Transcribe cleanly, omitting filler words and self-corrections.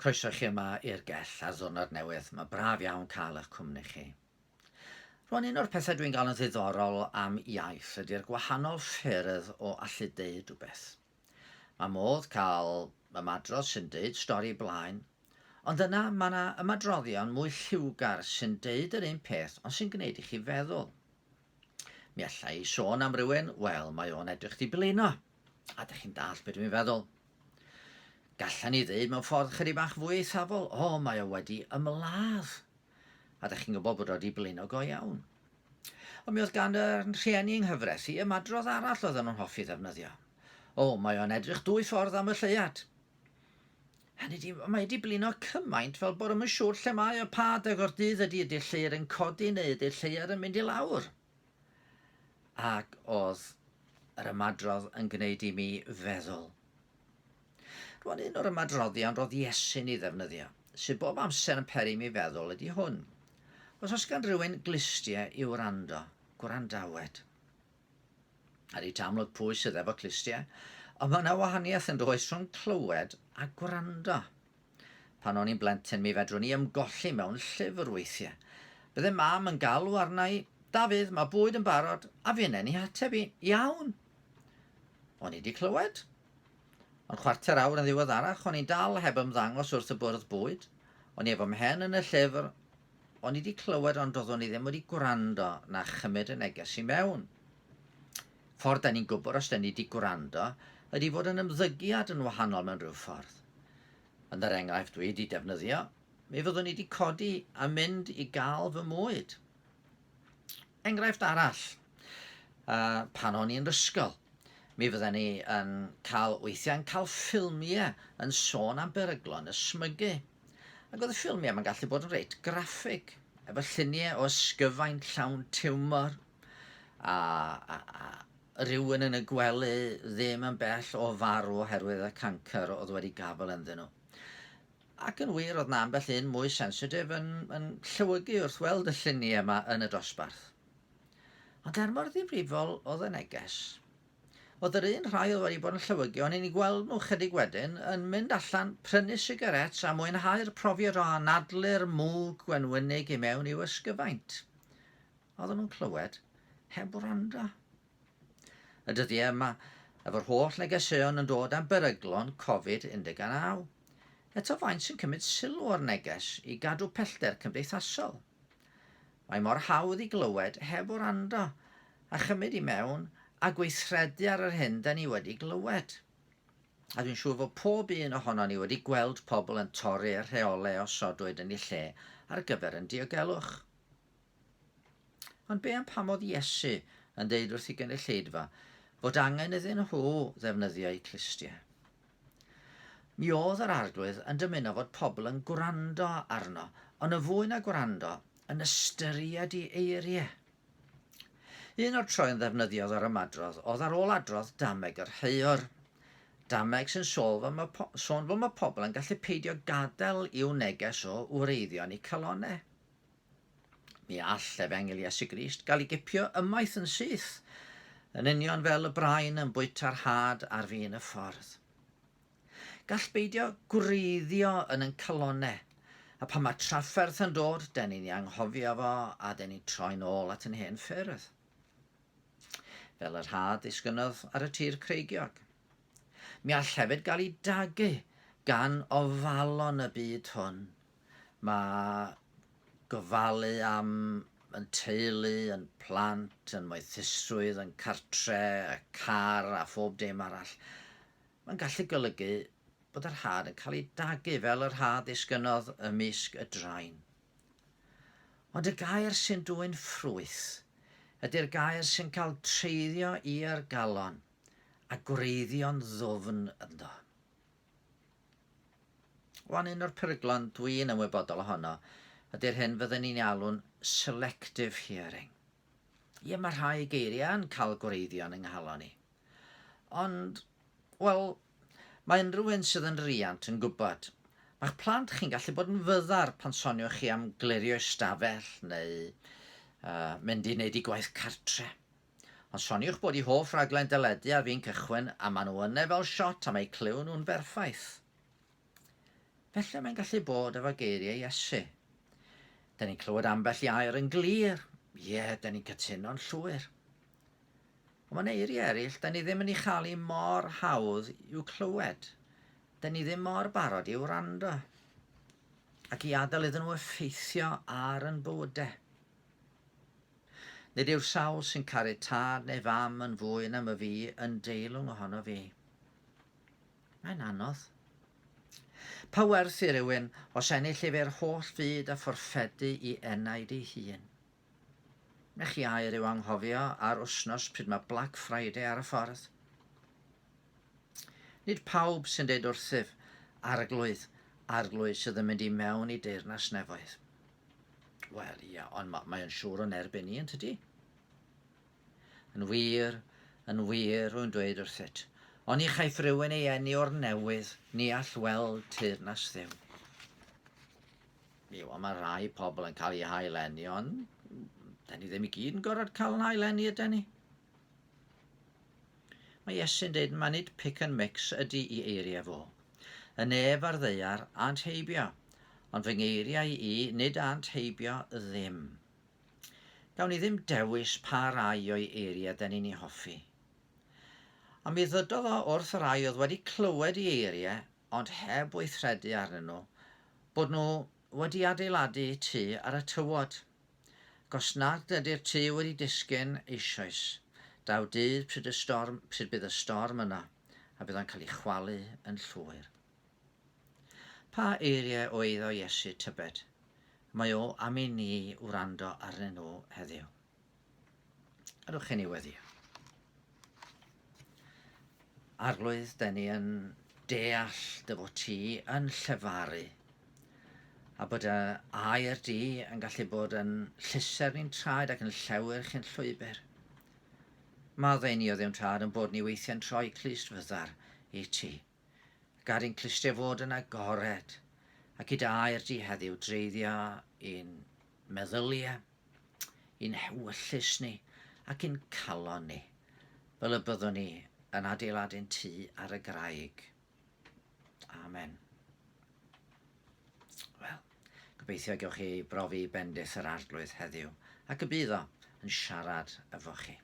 Croeso chi yma i'r Gell a ddwrnod newydd. Mae braf iawn cael eich cwmni chi. Rwan un o'r pethau dwi'n gael yn ddiddorol am iaith ydy'r gwahanol ffyrdd o allu deud rhywbeth. Mae modd cael ymadrodd sy'n deud stori blaen, ond yna mae yna ymadroddion mwy lliwgar sy'n deud yr un peth ond sy'n gwneud i chi feddwl. Mi allai sôn am rywun, wel, mae o'n edrych di blino, a ydych chi'n dall beth dwi'n feddwl. Gallan ni ddeud mewn ffordd chydig bach fwy eithafol, mae o wedi ymladd. A ydych chi'n gwybod bod o wedi blino go iawn. Ond mi oedd gan y rhieni yng nghyfresu ymadrodd arall oedden nhw'n hoffi ddefnyddio. Mae o'n edrych dwy ffordd am y lleiad. Mae wedi blino cymaint fel bod yn siŵr lle mae o pa o'r dydd ydy'r lleiad yn codi neu ydy'r lleiad yn mynd i lawr. Ac oedd yr ymadrodd yn gwneud i mi feddwl. Rwan un o'r ymadroddion roedd Iesu'n ei ddefnyddio, sydd bob amser yn peri mi feddwl ydy hwn. Os gan rhywun glistiau i wrando, gwrandawed. A di tamlwg pwy sydd efo clistiau, ond mae yna wahaniaeth yn does rhwng clywed a gwrando. Pan o'n i'n blentyn mi fedrwn ni ymgolli mewn llyfr weithiau. Bydde mam yn galw arna i, Dafydd, mae bwyd yn barod, a fi yna ni ateb i, iawn. O'n i di clywed. Ond chwarter awr yn ddiweddarach, o'n i'n dal heb ymddangos wrth y bwrdd bwyd. O'n i efo mhen yn y llyfr, o'n i wedi clywed ond doeddwn i ddim wedi gwrando na chymryd y neges i mewn. Ffordd da ni'n gwybod os da ni wedi gwrando ydy fod yn ymddygiad yn wahanol mewn rhyw ffordd. Yn yr enghraifft dwi wedi defnyddio, mi fyddwn i wedi codi a mynd i gael fy mwyd. Enghraifft arall, pan o'n i'n ysgol. Mi fydden ni yn weithiau'n cael ffilmiau yn sôn am beryglon ysmygu. Ac oedd y ffilmiau mae'n gallu bod yn reit graffig, efo lluniau o ysgyfaint llawn tiwmor, a rhywun yn y gwely ddim yn bell o farw oherwydd y cancer oedd wedi gafel ynddyn nhw. Ac yn wir oedd na ambell un mwy sensitif yn llywygu wrth weld y lluniau yma yn y dosbarth. Ond mor ddifrifol oedd y neges. Oedd yr un rhai oedd wedi bod yn llywygio, o'n i'n gweld nhw chydig wedyn yn mynd allan, prynu sigarets a mwynhau'r profiad o anadlu'r mwg gwenwynig i mewn i'w ysgyfaint. Oedden nhw'n clywed heb wrando. Y dyddiau yma, efo'r holl negeseuon yn dod am beryglon Covid-19. Eto faint sy'n cymryd sylw o'r neges i gadw pellter cymdeithasol. Mae mor hawdd i glywed heb wrando a chymryd i mewn a gweithredu ar yr hyn da ni wedi glywed. A dwi'n siŵr fod pob un ohono ni wedi gweld pobl yn torri'r rheolau osodwyd yn ei lle ar gyfer yn diogelwch. Ond be am pam oedd Iesu yn deud wrth i gynulleidfa fod angen iddyn nhw ddefnyddio eu clistiau? Mi oedd yr arglwydd yn dymuno fod pobl yn gwrando arno, ond y fwy na gwrando yn ystyried ei eiriau. Un o'r troi'n ddefnyddiodd ar ymadrodd oedd ar ôl adrodd dameg yr rheior. Dameg sy'n sôn fod mae pobl yn gallu peidio gadael i'w neges o wreiddion eu calonnau. Mi all Efengil Iesu Grist gael ei gipio ymaith yn syth, yn union fel y brain yn bwyta'r had ar fin y ffordd. Gall beidio gwreiddio yn calonnau, a pan mae trafferth yn dod, den ni'n anghofio fo a den ni'n troi nôl at yn hen ffyrdd. Fel yr had ddisgynodd ar y tir creigiog. Mi all hefyd gael ei dagu gan ofalon y byd hwn. Mae gofalu am yn teulu, yn plant, yn moethusrwydd, yn cartre, y car a phob dim arall. Mae'n gallu golygu bod yr had yn cael ei dagu fel yr had ddisgynodd ymysg y draen. Ond y gair sy'n dwyn ffrwyth ydy'r gair sy'n cael treiddio i'r galon a gwreiddio'n ddwfn ynddo. Wan un o'r peryglon dwi'n ymwybodol ohono ydy'r hyn fyddwn ni'n alw'n selective hearing. Mae rhai geiriau yn cael gwreiddio'n ynghalon ni. Ond, mae unrhyw un sydd yn riant yn gwybod. Mae'ch plant chi'n gallu bod yn fyddar pan soniwch chi am glirio ystafell neu mynd i wneud i gwaith cartre. Ond soniwch bod i hoff raglen deledu ar fi'n cychwyn a maen nhw yna fel shot a mae cliw nhw'n berffaith. Felly mae'n gallu bod efo geiriau Iesu. Da ni'n clywed ambell i air yn glir. Ie, da ni'n cytuno'n llwyr. Ond mae'n eiriau eraill, da ni ddim yn ei chael mor hawdd i'w clywed. Da ni ddim mor barod i'w wrando. Ac i adael iddyn nhw effeithio ar yn bywydau. Nid yw'r sawl sy'n caru tad neu fam yn fwy na my fi yn deilwng ohono fi. Mae'n anodd. Pa werth i rywun os ennill efo'r holl fyd a phorffedu i enaid ei hun? Nech chi air yw anghofio ar wsnos pryd mae Black Friday ar y ffordd. Nid pawb sy'n deud wrthyf arglwydd sydd yn mynd i mewn i deyrnas nefoedd. Wel, ia, ond mae'n siŵr o'n erbyn ni yn tydi. Yn wir, rwy'n dweud wrthyt. Ond i chaiff rywun ei eni o'r newydd, ni all weld teyrnas Dduw. Mae rai pobl yn cael eu hailenni, ond da ni ddim i gyd yn gorfod cael yn hailenni ydyn ni. Mae Iesu'n dweud mae nid pick and mix ydy i eiriau fo. Yn ef ar ddeiar ant heibio, ond fy ngeiriau i nid ant heibio ddim. Gawn ni ddim dewis pa rai o'i eiriau da ni'n ei hoffi. A mi ddydodd o wrth y rai oedd wedi clywed ei eiriau, ond heb weithredu arnyn nhw, bod nhw wedi adeiladu tŷ ar y tywod. Gos nad ydy'r tŷ wedi disgyn eisoes, daw dydd pryd bydd y storm yna, a bydd o'n cael ei chwalu yn llwyr. Pa eiriau o eiddo Iesu tybed? Mae o am i ni wrando arnyn nhw heddiw. Adwch chi ni weddi. Arglwydd, da ni yn deall dy fod ti yn llefaru, a bod y air di yn gallu bod yn llyser ni'n traed ac yn llewer chi'n llwybr. Mae ddeiniodd yw'n traed yn bod ni weithiau'n troi clust fyddar i ti. Gad i'n clustio fod yn agored, ac i dy air di heddiw dreiddio i'n meddyliau, i'n hewyllus ni, ac i'n calon ni, fel y byddwn ni yn adeiladu'n tŷ ar y graig. Amen. Wel, gobeithio gewch chi brofi bendith yr arglwydd heddiw, ac y bydd o yn siarad efo chi.